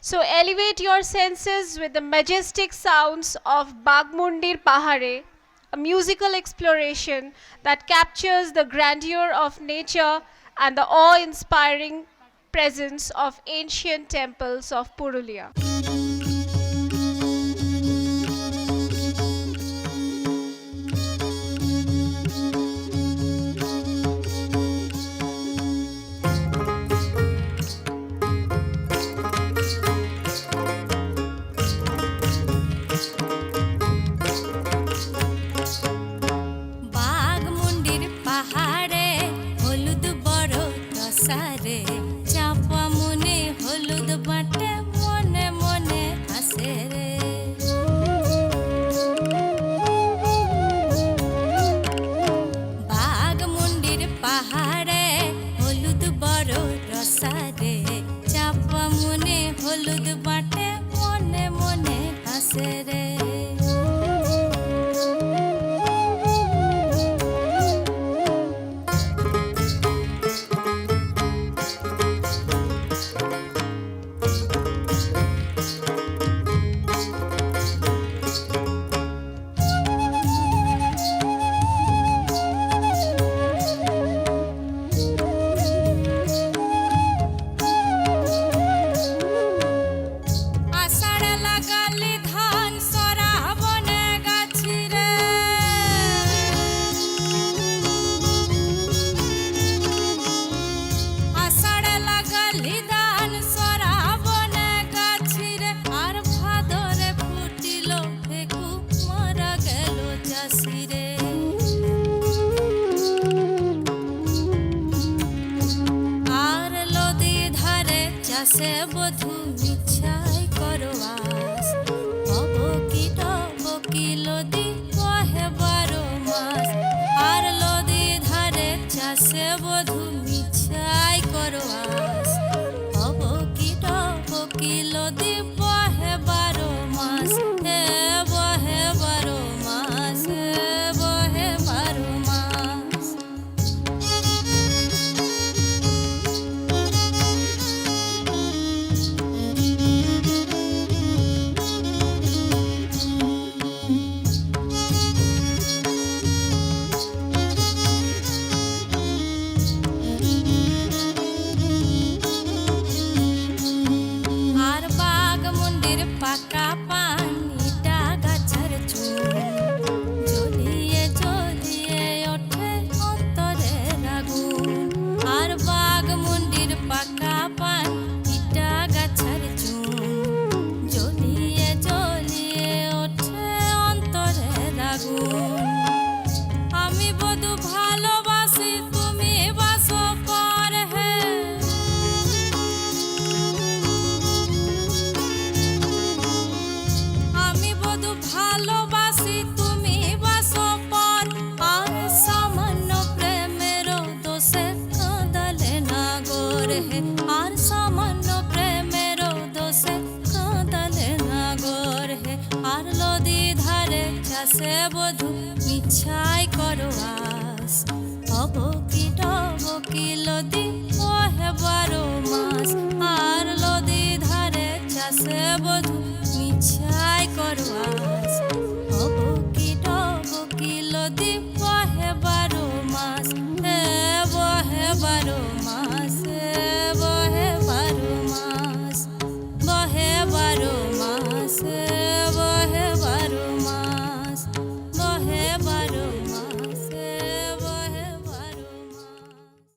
So elevate your senses with the majestic sounds of Bagmundir Pahare, a musical exploration that captures the grandeur of nature and the awe-inspiring presence of ancient temples of Purulia. বাঘমুন্ডির পাহাড়ে হলুদ বড় দশারে চাপা মনে হলুদ বাটে মনে মনে হাসে রে বাঘমুন্ডির পাহাড়ে হলুদ বড় রসারে চাপা মনে হলুদ বাটে মনে মনে হাসে রে সে বধু মিছাই করবাস অবকিট বকিলদি কহে 12 মাস আর লদি ধারে চাষে বধু মিছাই করবাস অবকিট বকিলদি বহে 12 মাস হে বহে 12 মাস হে বহে 12 মাস পাকা পানিটা গাছের চুল জ্বলিয়ে জ্বলিয়ে ওঠে অন্তরের আগুন আর বাঘমুন্ডির পাকা পানিটা গাছের চুল জ্বলিয়ে জ্বলিয়ে ওঠে অন্তরের আগুন আমি বধু ভালোবাসি তুমি বাসো পর হে ভালোবাসি তুমি বাসো পর আর সামান্য প্রেমের দোষে কাঁদালে না গোরে আর সামান্য প্রেমের দোষে কাঁদালে না গোরে আর লদি ধারে চাষে বধু মিছাই করো আস অবকিট বকিলদি কহে 12 মাস আর লদি ধারে চাষে বধু মিছাই করো আস অবকিট বকিলদি বহে 12 মাস হে বহে 12 মাস হে বহে 12 মাস বহে 12 মাস